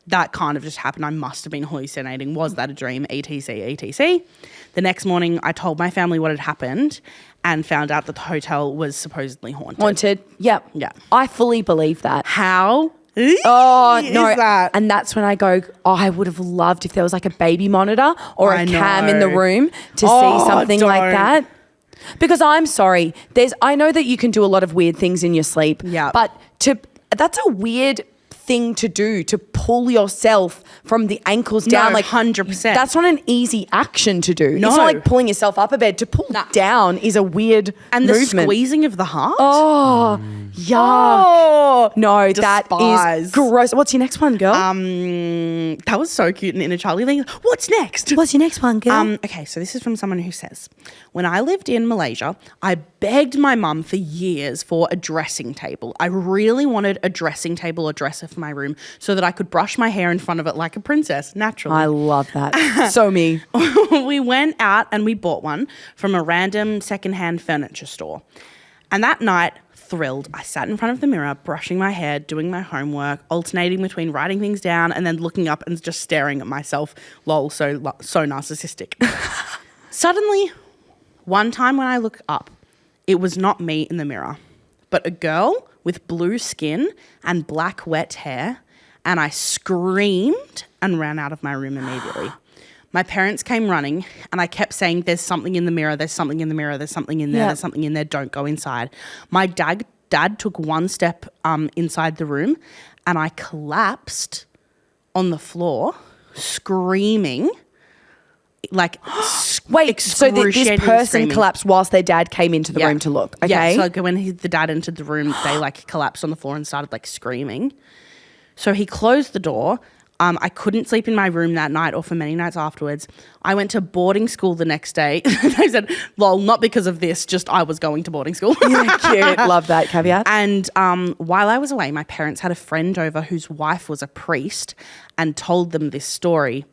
that kind of just happened. I must have been hallucinating. Was that a dream? etc. The next morning, I told my family what had happened and found out that the hotel was supposedly haunted. Yep. Yeah. I fully believe that. How? Oh, no. Is that? And that's when I go, I would have loved if there was like a baby monitor or a cam in the room to see something like that. Because I'm sorry, I know that you can do a lot of weird things in your sleep. Yeah. But that's a weird thing to do, to pull yourself from the ankles down. No, like 100%. That's not an easy action to do. No. It's not like pulling yourself up a bed. To pull down is a weird And the movement. squeezing of the heart? Oh, yuck. Oh, No, despise. that is gross. What's your next one, girl? That was so cute and inner Charlie thing. What's next? What's your next one, girl? Okay, so this is from someone who says, when I lived in Malaysia, I begged my mum for years for a dressing table. I really wanted a dressing table or dresser for my room so that I could brush my hair in front of it like a princess, naturally. I love that. So me. We went out and we bought one from a random secondhand furniture store. And that night, thrilled, I sat in front of the mirror, brushing my hair, doing my homework, alternating between writing things down and then looking up and just staring at myself. Lol, so narcissistic. Suddenly, one time when I look up, it was not me in the mirror, but a girl with blue skin and black wet hair, and I screamed and ran out of my room immediately. My parents came running and I kept saying, there's something in the mirror, there's something in the mirror, there's something in there, there's something in there, don't go inside. My dad took one step inside the room and I collapsed on the floor, screaming, like Wait, so this person screaming. collapsed whilst their dad came into the room to look, okay? Yeah, so like when the dad entered the room, they like collapsed on the floor and started like screaming. So he closed the door. I couldn't sleep in my room that night or for many nights afterwards. I went to boarding school the next day. They said, lol, not because of this, just I was going to boarding school. Yeah, cute. Love that caveat. And while I was away, my parents had a friend over whose wife was a priest and told them this story.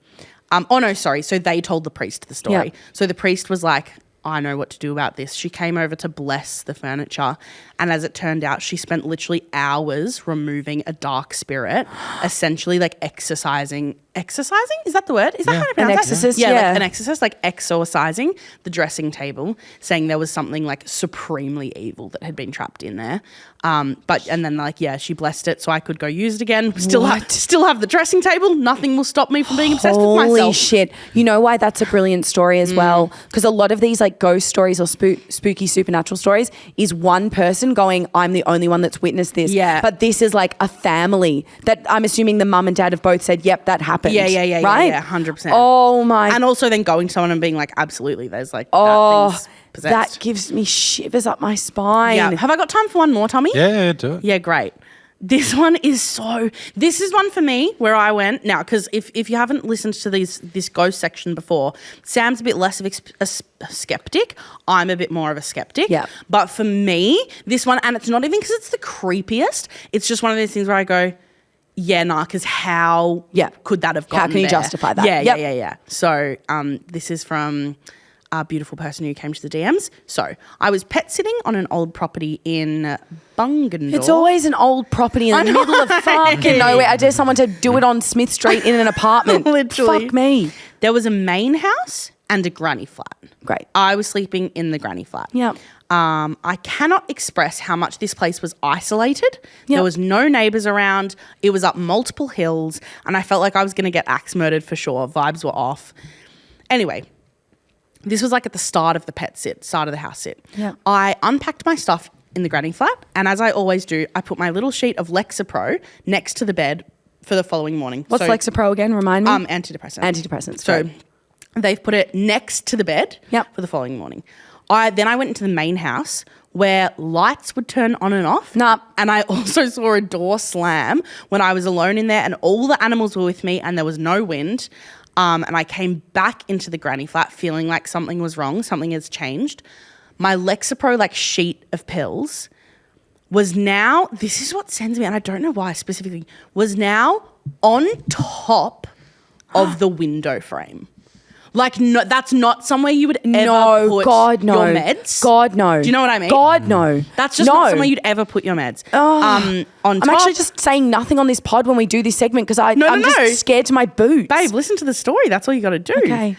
So they told the priest the story. Yeah. So the priest was like, I know what to do about this. She came over to bless the furniture. And as it turned out, she spent literally hours removing a dark spirit, essentially like exorcising. Exorcising? Is that the word? Is that how I pronounce An that? exorcist, Yeah, yeah. like an exorcist, like exorcising the dressing table, saying there was something like supremely evil that had been trapped in there. And then like, yeah, she blessed it so I could go use it again. Still have the dressing table. Nothing will stop me from being obsessed with myself. Holy shit. You know why that's a brilliant story as well? Because a lot of these like ghost stories or spooky supernatural stories is one person going, I'm the only one that's witnessed this. Yeah. But this is like a family that I'm assuming the mum and dad have both said, yep, that happened. Yeah, right? 100%. Oh my. And also then going to someone and being like, absolutely, there's like Oh, that thing's possessed. that gives me shivers up my spine. Yeah. Have I got time for one more, Tommy? Yeah, do it. Yeah, great. This is one for me where I went, now, because if you haven't listened to this ghost section before, Sam's a bit less of a skeptic. I'm a bit more of a skeptic. Yeah. But for me, this one, and it's not even because it's the creepiest, it's just one of those things where I go, yeah, nah, because how could that have gotten How can you there? justify that? Yeah. So this is from a beautiful person who came to the DMs. So I was pet sitting on an old property in Bungendore. It's always an old property in the middle of fucking nowhere. I dare someone to do it on Smith Street in an apartment. Literally. Fuck me. There was a main house and a granny flat. Great. I was sleeping in the granny flat. Yeah. I cannot express how much this place was isolated. Yep. There was no neighbours around. It was up multiple hills, and I felt like I was going to get axe murdered for sure. Vibes were off. Anyway, this was like at the start of the house sit. Yeah. I unpacked my stuff in the granny flat, and as I always do, I put my little sheet of Lexapro next to the bed for the following morning. What's Lexapro again? Remind me. Antidepressant. Antidepressants. So great. they've put it next to the bed for the following morning. Then I went into the main house where lights would turn on and off. Nah. And I also saw a door slam when I was alone in there and all the animals were with me and there was no wind. And I came back into the granny flat feeling like something was wrong, something has changed. My Lexapro like sheet of pills was now, this is what sends me, and I don't know why specifically, was now on top of the window frame. Like, no, that's not somewhere you would ever put your meds. God, no. Do you know what I mean? God, no. That's just not somewhere you'd ever put your meds. On I'm top, actually just saying nothing on this pod when we do this segment because I'm No. just scared to my boots. Babe, listen to the story. That's all you got to do. Okay.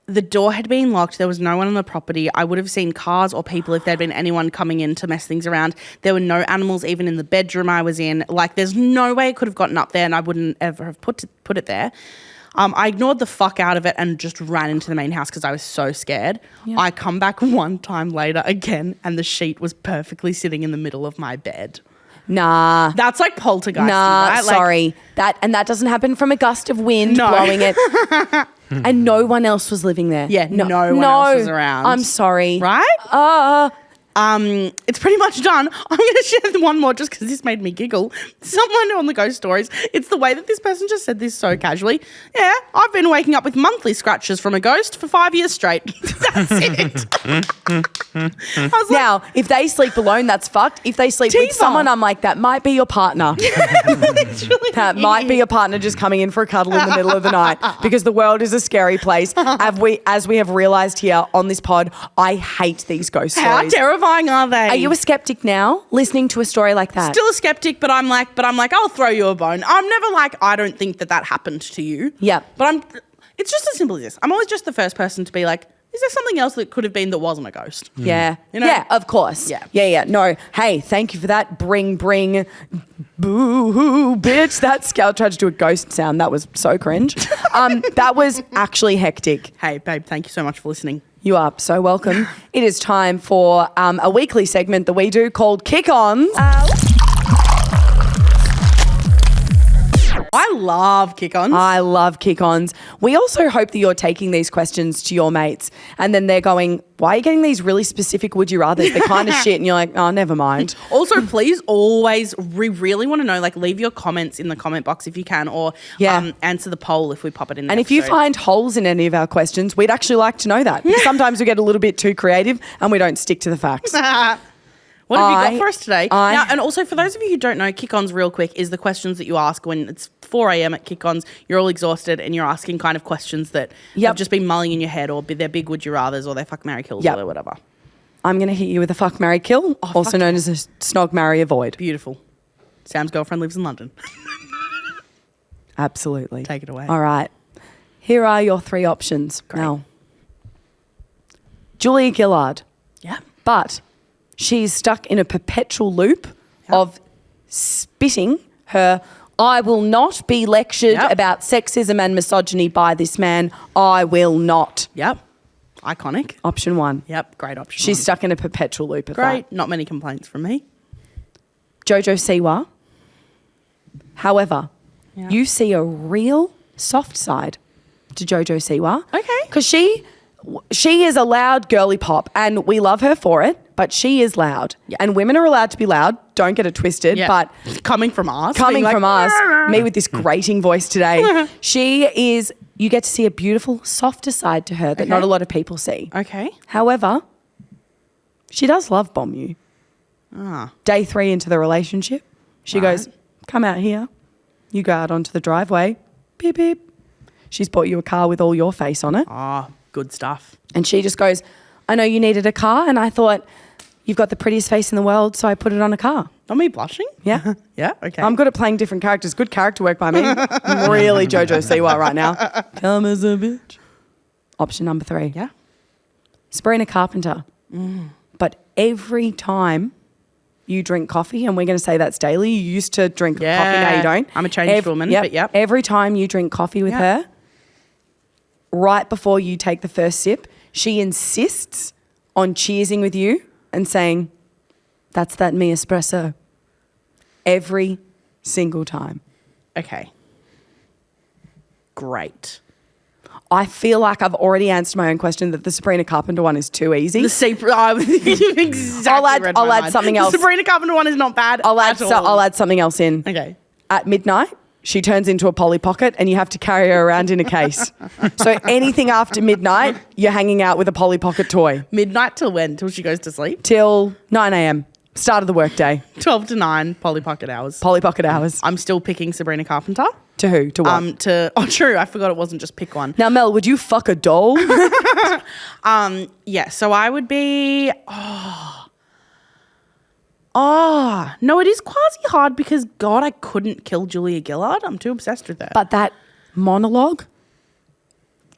The door had been locked. There was no one on the property. I would have seen cars or people if there'd been anyone coming in to mess things around. There were no animals even in the bedroom I was in. Like, there's no way it could have gotten up there and I wouldn't ever have put it there. I ignored the fuck out of it and just ran into the main house because I was so scared. Yeah. I come back one time later again and the sheet was perfectly sitting in the middle of my bed. Nah. That's like poltergeist. Nah, right? Like, sorry. That doesn't happen from a gust of wind blowing it. And no one else was living there. Yeah, no one else was around. I'm sorry. Right? It's pretty much done. I'm going to share one more just because this made me giggle. Someone on the ghost stories, it's the way that this person just said this so casually. Yeah, I've been waking up with monthly scratches from a ghost for 5 years straight. That's it. I was Now, if they sleep alone, that's fucked. If they sleep with someone, I'm like, that might be your partner. That might be your partner just coming in for a cuddle in the middle of the night because the world is a scary place. As we have realised here on this pod, I hate these ghost stories. How terrifying are they? Are you a skeptic now, listening to a story like that? Still a skeptic, but I'm like, I'll throw you a bone. I'm never like, I don't think that happened to you. Yeah. But it's just as simple as this. I'm always just the first person to be like, is there something else that could have been that wasn't a ghost? Yeah. You know? Yeah, of course. Yeah. No. Hey, thank you for that. Bring. Boo-hoo, bitch. That scout tried to do a ghost sound. That was so cringe. That was actually hectic. Hey, babe, thank you so much for listening. You are so welcome. It is time for a weekly segment that we do called Kick-Ons. I love kick-ons. I love kick-ons. We also hope that you're taking these questions to your mates and then they're going, why are you getting these really specific would you rathers? They're kind of shit. And you're like, oh, never mind. Also, please always, we really want to know, like, leave your comments in the comment box if you can, or answer the poll if we pop it in. And if you find holes in any of our questions, we'd actually like to know that. Because sometimes we get a little bit too creative and we don't stick to the facts. What have you got for us today? I- Now, and also for those of you who don't know, kick-ons real quick is the questions that you ask when it's 4 a.m. at kick-ons. You're all exhausted and you're asking kind of questions that have just been mulling in your head, or they're big would you rathers, or they're fuck, marry, kills, or whatever. I'm going to hit you with a fuck, marry, kill, also known as a snog, marry, avoid. Beautiful. Sam's girlfriend lives in London. Absolutely. Take it away. All right. Here are your 3 options. Great. Now, Julia Gillard. Yeah. But she's stuck in a perpetual loop of spitting her, I will not be lectured about sexism and misogyny by this man. I will not. Yep. Iconic. Option 1. Yep. Great option. She's stuck in a perpetual loop of great. that. Not many complaints from me. Jojo Siwa. However, you see a real soft side to Jojo Siwa. Okay. Because she is a loud girly pop and we love her for it, but she is loud. Yeah. And women are allowed to be loud. Don't get it twisted. Yeah. But coming from us. Me with this grating voice today, you get to see a beautiful, softer side to her that not a lot of people see. Okay. However, she does love bomb you. Day 3 into the relationship, she goes, come out here. You go out onto the driveway. Beep, beep. She's bought you a car with all your face on it. Good stuff. And she just goes, I know you needed a car, and I thought you've got the prettiest face in the world, so I put it on a car. Not me blushing? Yeah. Yeah, okay. I'm good at playing different characters. Good character work by me. I'm really Jojo Siwa right now. Come as a bitch. Option number 3. Yeah. Sabrina Carpenter. But every time you drink coffee, and we're going to say that's daily, you used to drink coffee, now you don't. I'm a changed woman, but yep. Every time you drink coffee with her, right before you take the first sip, she insists on cheersing with you and saying, that's that me espresso. Every single time. Okay. Great. I feel like I've already answered my own question that the Sabrina Carpenter one is too easy. Exactly. I'll add something else. The Sabrina Carpenter one is not bad. I'll add something else in. Okay. At midnight, she turns into a Polly Pocket and you have to carry her around in a case. So anything after midnight, you're hanging out with a Polly Pocket toy. Midnight till when? Till she goes to sleep? Till 9 a.m. Start of the workday. 12 to 9, Polly Pocket hours. Polly Pocket hours. I'm still picking Sabrina Carpenter. To who? To what? True. I forgot it wasn't just pick one. Now, Mel, would you fuck a doll? Yeah. So I would be. No, it is quasi hard because God, I couldn't kill Julia Gillard. I'm too obsessed with her. But that monologue,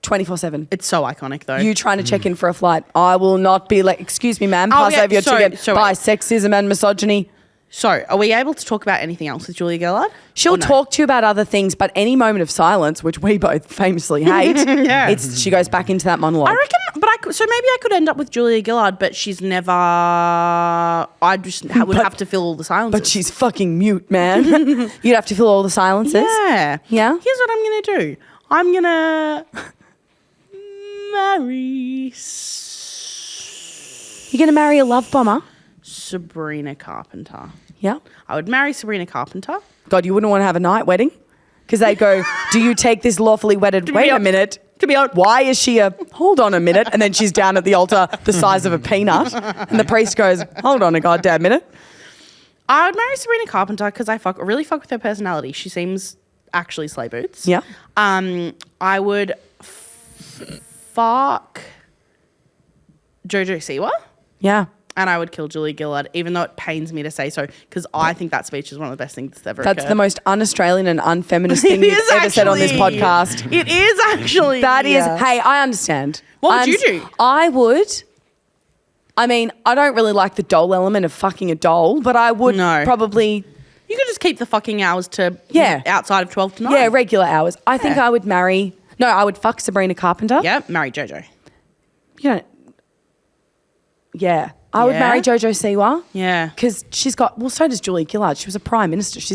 24/7. It's so iconic, though. You trying to check in for a flight? I will not be like. Excuse me, ma'am. Pass over your ticket. By sexism and misogyny. So, are we able to talk about anything else with Julia Gillard? She'll talk to you about other things, but any moment of silence, which we both famously hate, she goes back into that monologue. I reckon, so maybe I could end up with Julia Gillard, but she's never. I just would have to fill all the silences. But she's fucking mute, man. You'd have to fill all the silences. Yeah. Yeah. Here's what I'm gonna do. I'm gonna marry. You're gonna marry a love bomber. Sabrina Carpenter. Yeah. I would marry Sabrina Carpenter. God, you wouldn't want to have a night wedding? Because they go, do you take this lawfully wedded? Wait a minute. To be honest. Why is she hold on a minute? And then she's down at the altar the size of a peanut. And the priest goes, hold on a goddamn minute. I would marry Sabrina Carpenter because I really fuck with her personality. She seems actually sleigh boots. Yeah. I would fuck Jojo Siwa. Yeah. And I would kill Julia Gillard, even though it pains me to say so, because I think that speech is one of the best things that's ever occurred. That's the most un-Australian and unfeminist thing you've ever said on this podcast. It is actually. That is, hey, I understand. What would you do? I don't really like the doll element of fucking a doll, but I would probably... You could just keep the fucking hours to outside of 12 to 9. Yeah, regular hours. I think I would I would fuck Sabrina Carpenter. Yeah, marry Jojo. You don't... Yeah. I would marry Jojo Siwa. Yeah. Because she's got... Well, so does Julia Gillard. She was a prime minister. She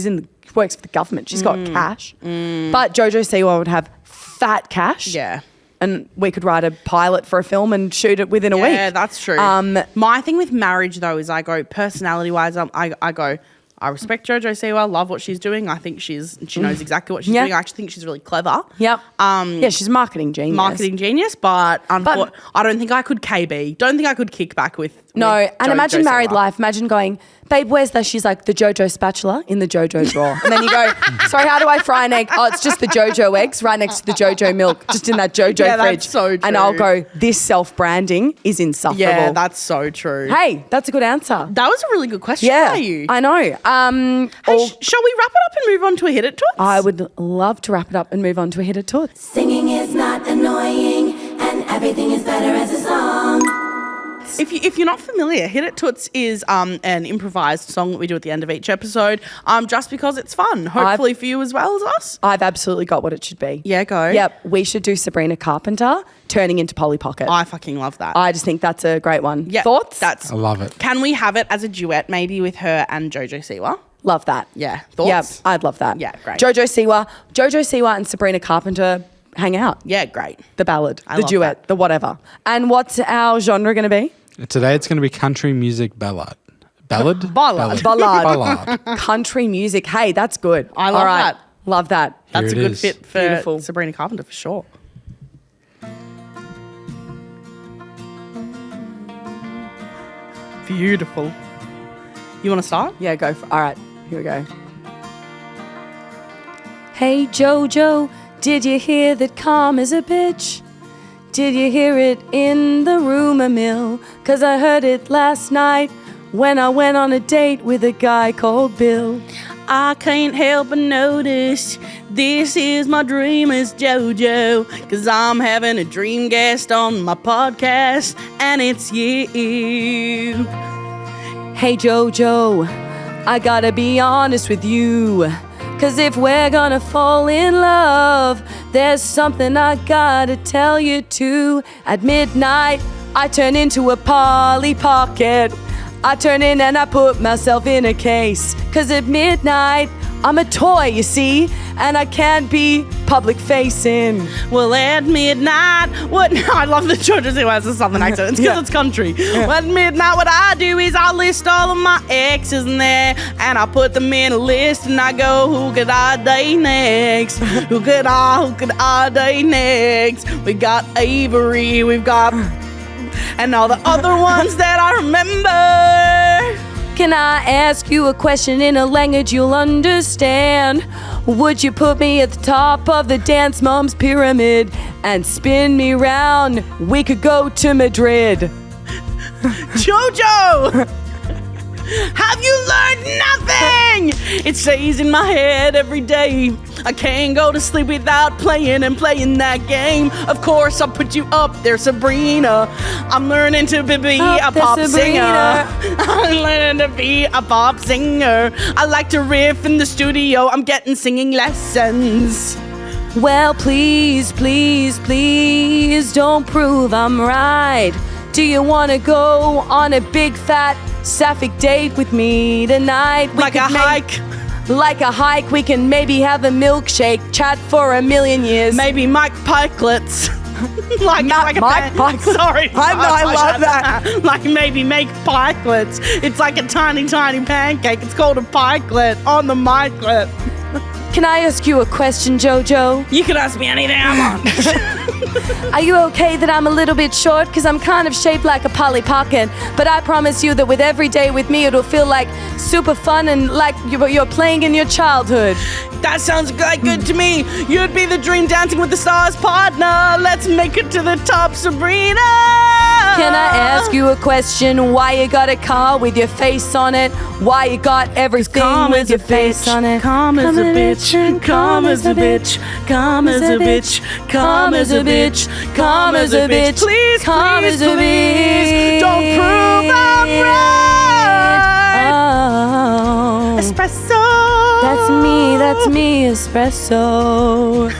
works for the government. She's got cash. But Jojo Siwa would have fat cash. Yeah. And we could write a pilot for a film and shoot it within a week. Yeah, that's true. My thing with marriage, though, is I go, personality-wise, I go... I respect Jojo Siwa, love what she's doing. I think she knows exactly what she's doing. I actually think she's really clever. Yep. She's a marketing genius. But I don't think I could KB. Don't think I could kick back with No, with and imagine Jojo married Siwa. life. Imagine going, babe, where's that? She's like, the Jojo spatula in the Jojo drawer. And then you go, sorry, how do I fry an egg? Oh, it's just the Jojo eggs right next to the Jojo milk, just in that Jojo Yeah, that's fridge. so And I'll true. go, this self-branding is insufferable. Yeah, that's so true. Hey, that's a good answer. That was a really good question Yeah, by you. I know. Hey, shall we wrap it up and move on to a hit it toots? I would love to wrap it up and move on to a hit it toots. Singing is not annoying, and everything is better as a song. If you're not familiar, Hit It Toots is an improvised song that we do at the end of each episode, just because it's fun. Hopefully for you as well as us. I've absolutely got what it should be. Yeah, go. Yep, we should do Sabrina Carpenter turning into Polly Pocket. I fucking love that. I just think that's a great one. Yeah, Thoughts? I love it. Can we have it as a duet maybe with her and Jojo Siwa? Love that. Yeah. Thoughts? Yep, I'd love that. Yeah, great. Jojo Siwa and Sabrina Carpenter hang out. Yeah, great. The ballad, I the love duet, that. the whatever. And what's our genre going to be? Today it's going to be country music ballad. Ballad? Ballad. Ballad. Country music. Hey, that's good. I love All right. that. Love that. That's a Here it good is. fit for Beautiful. Sabrina Carpenter for sure. Beautiful. You want to start? Yeah, go for. All right, here we go. Hey Jojo, did you hear that calm is a bitch? Did you hear it in the rumor mill? 'Cause I heard it last night when I went on a date with a guy called Bill. I can't help but notice this is my dream as JoJo, 'cause I'm having a dream guest on my podcast, and it's you. Hey Jojo, I gotta be honest with you, 'cause if we're gonna fall in love, there's something I gotta tell you too. At midnight, I turn into a Polly Pocket. I turn in and I put myself in a case, 'cause at midnight, I'm a toy, you see, and I can't be public facing. Well, at midnight, what? I love that Georgia Siwa has a southern accent. It's because it's country. Well, at midnight, what I do is I list all of my exes in there, and I put them in a list, and I go, who could I date next? Who could I date next? We got Avery, we've got, and all the other ones that I remember. Can I ask you a question in a language you'll understand? Would you put me at the top of the dance mom's pyramid and spin me round? We could go to Madrid. Jojo! Have you learned nothing? It stays in my head every day. I can't go to sleep without playing that game. Of course, I'll put you up there, Sabrina. I'm learning to be a pop singer. I'm learning to be a pop singer. I like to riff in the studio. I'm getting singing lessons. Well, please, please, please don't prove I'm right. Do you want to go on a big fat sapphic date with me tonight? Like a hike. Like a hike, we can maybe have a milkshake, chat for a million years. Maybe Mike Pikelets. Like Mike Pikelets. Sorry. I love that. Like maybe make pikelets. It's like a tiny, tiny pancake. It's called a pikelet on the mikelet. Can I ask you a question, Jojo? You can ask me anything I want. Are you okay that I'm a little bit short? Because I'm kind of shaped like a Polly Pocket. But I promise you that with every day with me, it'll feel like super fun and like you're playing in your childhood. That sounds like good to me. You'd be the dream Dancing with the Stars partner. Let's make it to the top, Sabrina. Can I ask you a question? Why you got a car with your face on it? Why you got everything with your face on it? Calm as a bitch, calm as a bitch, calm as a bitch, calm as a bitch, calm as a bitch. Please, calm as a bitch. Don't prove I'm right. Oh. Espresso. That's me, espresso.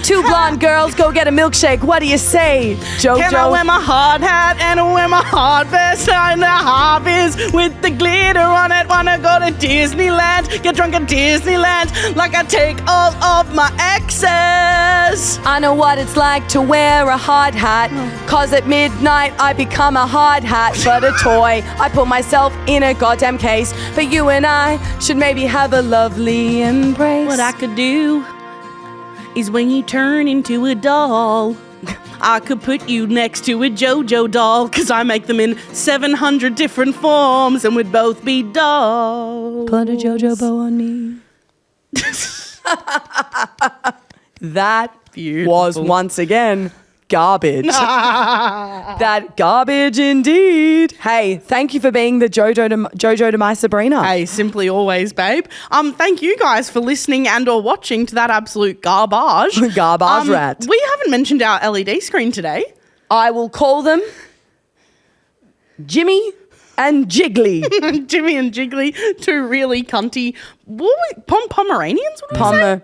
Two blonde girls go get a milkshake. What do you say, Jojo? Can I wear my hard hat and wear my hard vest and the harvest with the glitter on it? Wanna go to Disneyland, get drunk at Disneyland, like I take all of my excess. I know what it's like to wear a hard hat, 'cause at midnight I become a hard hat, but a toy. I put myself in a goddamn case, but you and I should maybe have a lovely embrace. What I could do is when you turn into a doll, I could put you next to a JoJo doll because I make them in 700 different forms and we'd both be dolls. Put a JoJo bow on me. That Beautiful. was once again garbage. That garbage indeed. Hey, thank you for being the JoJo to my Sabrina. Hey, simply always, babe. Thank you guys for listening and or watching to that absolute garbage. Garbage rat. We haven't mentioned our LED screen today. I will call them Jimmy and Jiggly. Jimmy and Jiggly, two really cunty Pomeranians. What do we say?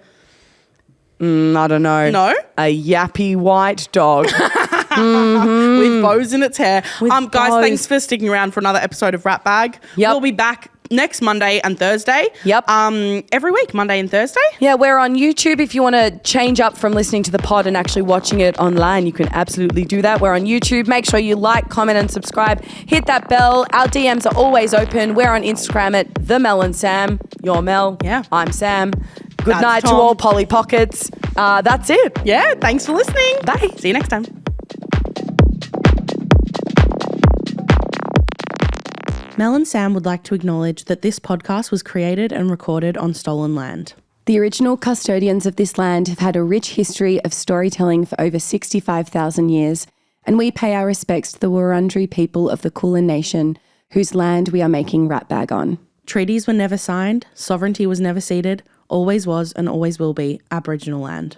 I don't know. No? A yappy white dog. With bows in its hair. Guys, bows. thanks for sticking around for another episode of Ratbag. Yep. We'll be back next Monday and Thursday. Yep. Every week, Monday and Thursday. Yeah, we're on YouTube. If you want to change up from listening to the pod and actually watching it online, you can absolutely do that. We're on YouTube. Make sure you like, comment, and subscribe. Hit that bell. Our DMs are always open. We're on Instagram at the Mel and Sam. You're Mel. Yeah. I'm Sam. Good That's night to Tom. all Polly Pockets. That's it. Yeah, thanks for listening. Bye. See you next time. Mel and Sam would like to acknowledge that this podcast was created and recorded on stolen land. The original custodians of this land have had a rich history of storytelling for over 65,000 years, and we pay our respects to the Wurundjeri people of the Kulin Nation, whose land we are making Ratbag on. Treaties were never signed, sovereignty was never ceded, always was and always will be Aboriginal land.